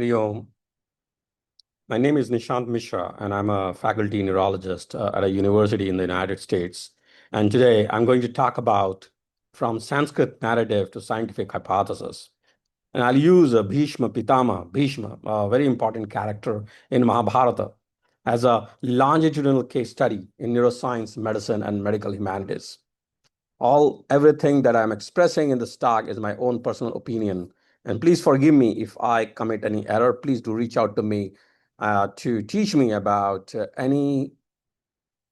Yo, my name is Nishant Mishra, and I'm a faculty neurologist at a university in the United States. And today I'm going to talk about from Sanskrit narrative to scientific hypothesis. And I'll use Bhishma Pitama, Bhishma, a very important character in Mahabharata, as a longitudinal case study in neuroscience, medicine, and medical humanities. Everything that I'm expressing in this talk is my own personal opinion. And please forgive me if I commit any error. Please do reach out to me to teach me about any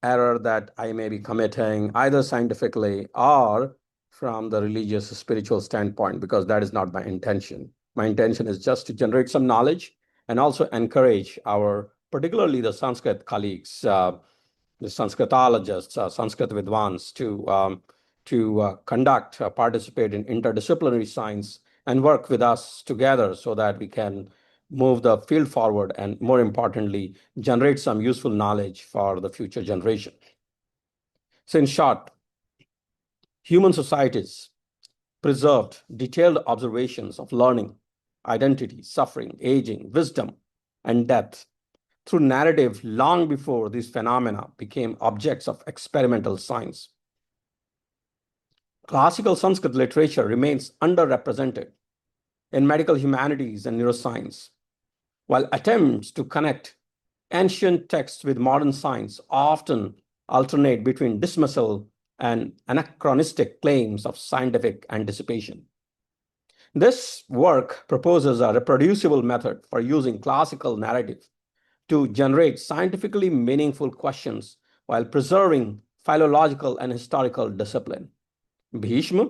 error that I may be committing, either scientifically or from the religious, spiritual standpoint, because that is not my intention. My intention is just to generate some knowledge and also encourage particularly the Sanskrit colleagues, the Sanskritologists, Sanskrit Vidwans, to participate in interdisciplinary science and work with us together so that we can move the field forward and, more importantly, generate some useful knowledge for the future generation. So in short, human societies preserved detailed observations of learning, identity, suffering, aging, wisdom, and death through narrative long before these phenomena became objects of experimental science. Classical Sanskrit literature remains underrepresented in medical humanities and neuroscience, while attempts to connect ancient texts with modern science often alternate between dismissal and anachronistic claims of scientific anticipation. This work proposes a reproducible method for using classical narrative to generate scientifically meaningful questions while preserving philological and historical discipline. Bhishma,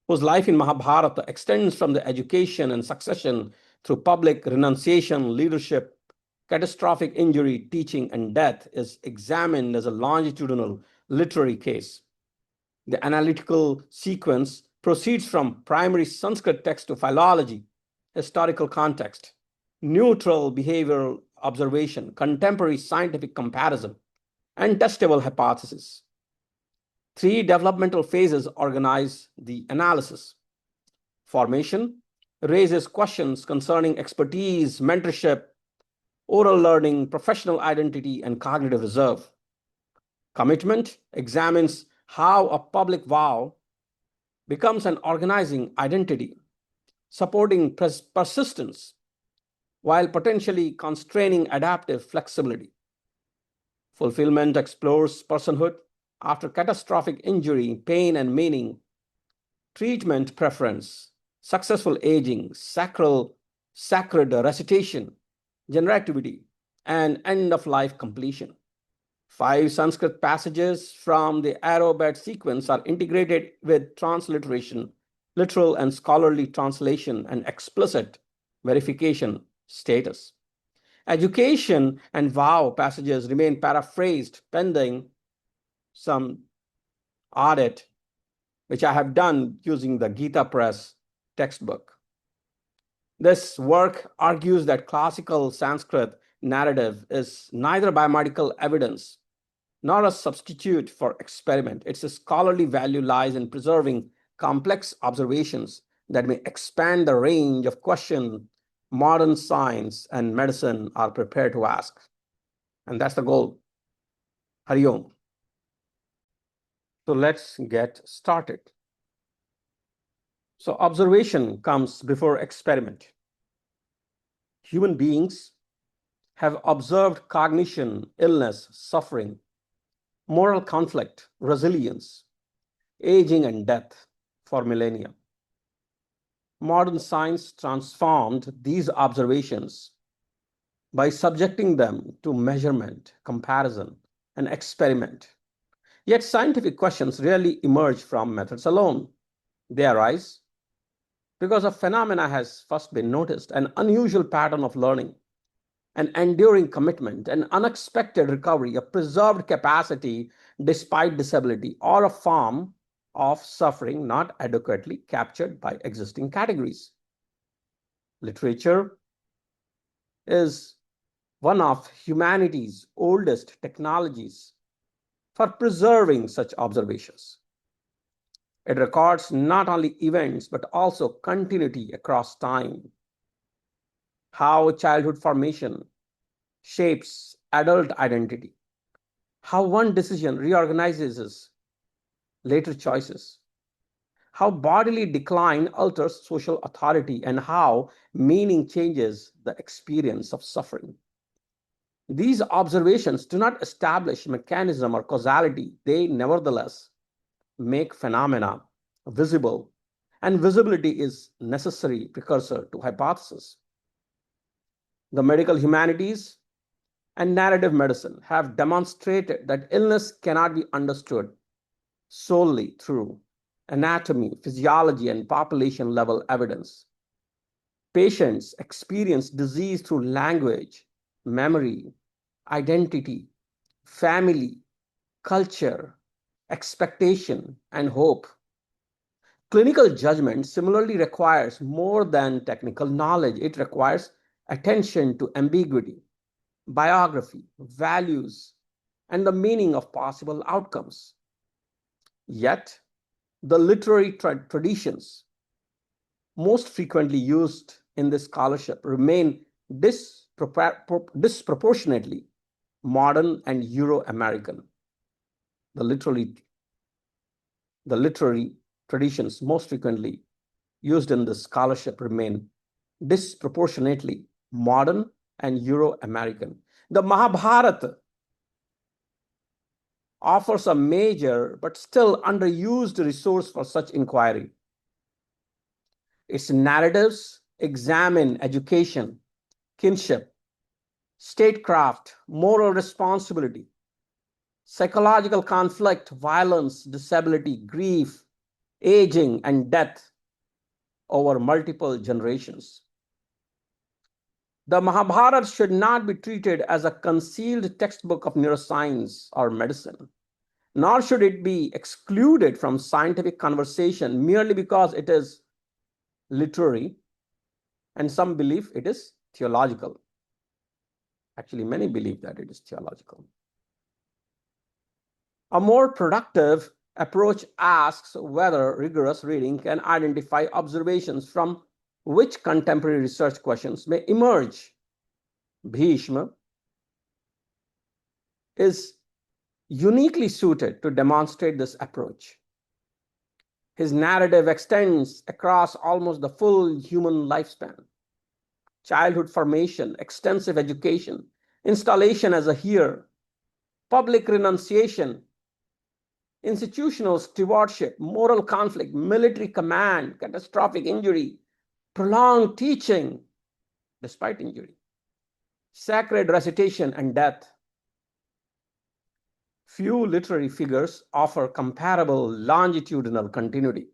whose life in Mahabharata extends from the education and succession through public renunciation, leadership, catastrophic injury, teaching, and death, is examined as a longitudinal literary case. The analytical sequence proceeds from primary Sanskrit text to philology, historical context, neutral behavioral observation, contemporary scientific comparison, and testable hypothesis. Three developmental phases organize the analysis. Formation raises questions concerning expertise, mentorship, oral learning, professional identity, and cognitive reserve. Commitment examines how a public vow becomes an organizing identity, supporting persistence while potentially constraining adaptive flexibility. Fulfillment explores personhood after catastrophic injury, pain and meaning, treatment preference, successful aging, sacred recitation, generativity, and end-of-life completion. 5 Sanskrit passages from the arrow-bed sequence are integrated with transliteration, literal and scholarly translation, and explicit verification status. Education and vow passages remain paraphrased pending some audit, which I have done using the Gita Press textbook. This work argues that classical Sanskrit narrative is neither biomedical evidence nor a substitute for experiment. Its scholarly value lies in preserving complex observations that may expand the range of questions modern science and medicine are prepared to ask. And that's the goal. Hari Om. So let's get started. So observation comes before experiment. Human beings have observed cognition, illness, suffering, moral conflict, resilience, aging, and death for millennia. Modern science transformed these observations by subjecting them to measurement, comparison, and experiment. Yet scientific questions rarely emerge from methods alone. They arise because a phenomena has first been noticed, an unusual pattern of learning, an enduring commitment, an unexpected recovery, a preserved capacity despite disability, or a form of suffering not adequately captured by existing categories. Literature is one of humanity's oldest technologies for preserving such observations. It records not only events, but also continuity across time. how childhood formation shapes adult identity, how one decision reorganizes later choices, how bodily decline alters social authority, and how meaning changes the experience of suffering. These observations do not establish mechanism or causality. They nevertheless make phenomena visible, and visibility is necessary precursor to hypothesis. The medical humanities and narrative medicine have demonstrated that illness cannot be understood solely through anatomy, physiology, and population level evidence. Patients experience disease through language, memory, identity, family, culture, expectation, and hope. Clinical judgment similarly requires more than technical knowledge. It requires attention to ambiguity, biography, values, and the meaning of possible outcomes. Yet, the literary traditions most frequently used in this scholarship remain disproportionately modern and Euro-American. The literary traditions most frequently used in this scholarship remain disproportionately modern and Euro-American. The Mahabharata offers a major but still underused resource for such inquiry. Its narratives examine education, kinship, statecraft, moral responsibility, psychological conflict, violence, disability, grief, aging, and death over multiple generations. The Mahabharata should not be treated as a concealed textbook of neuroscience or medicine, nor should it be excluded from scientific conversation merely because it is literary and some believe it is theological. Actually, many believe that it is theological. A more productive approach asks whether rigorous reading can identify observations from which contemporary research questions may emerge. Bhishma is uniquely suited to demonstrate this approach. His narrative extends across almost the full human lifespan. Childhood formation, extensive education, installation as a heir, public renunciation, institutional stewardship, moral conflict, military command, catastrophic injury, prolonged teaching despite injury, sacred recitation, and death. Few literary figures offer comparable longitudinal continuity.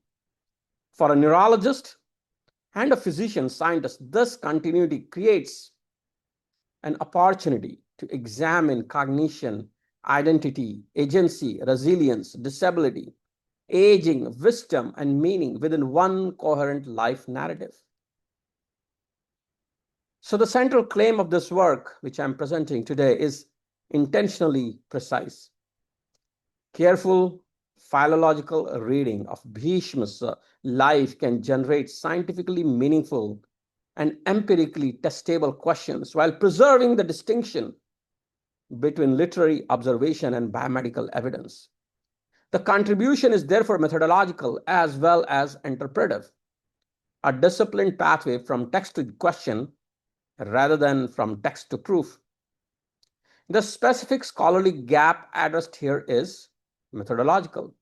For a neurologist and a physician scientist, this continuity creates an opportunity to examine cognition, identity, agency, resilience, disability, aging, wisdom, and meaning within one coherent life narrative. So the central claim of this work, which I'm presenting today, is intentionally precise. Careful philological reading of Bhishma's life can generate scientifically meaningful and empirically testable questions while preserving the distinction between literary observation and biomedical evidence. The contribution is therefore methodological as well as interpretive, a disciplined pathway from text to question rather than from text to proof. The specific scholarly gap addressed here is methodological.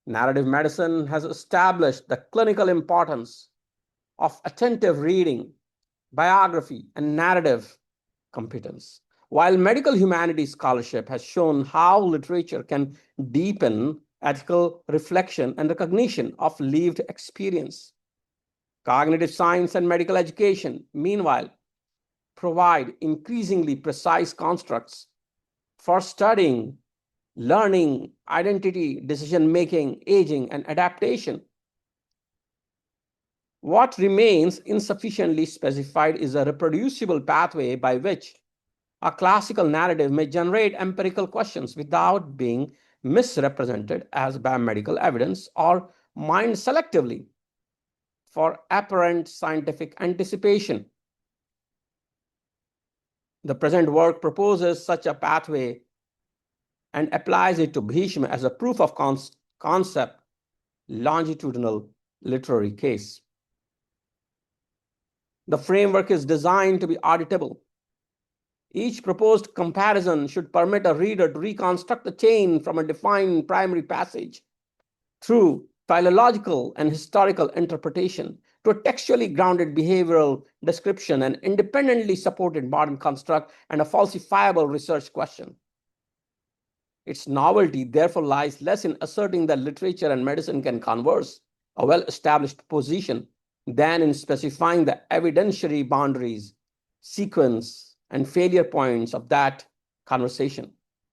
Narrative medicine has established the clinical importance of attentive reading, biography, and narrative competence, while medical humanities scholarship has shown how literature can deepen ethical reflection and recognition of lived experience. Cognitive science and medical education, meanwhile, provide increasingly precise constructs for studying, learning, identity, decision-making, aging, and adaptation. What remains insufficiently specified is a reproducible pathway by which a classical narrative may generate empirical questions without being misrepresented as biomedical evidence or mined selectively for apparent scientific anticipation. The present work proposes such a pathway and applies it to Bhishma as a proof of concept longitudinal literary case. The framework is designed to be auditable. Each proposed comparison should permit a reader to reconstruct the chain from a defined primary passage through philological and historical interpretation to a textually grounded behavioral description, an independently supported modern construct, and a falsifiable research question. Its novelty therefore lies less in asserting that literature and medicine can converse, a well-established position, than in specifying the evidentiary boundaries, sequence, and failure points of that conversation.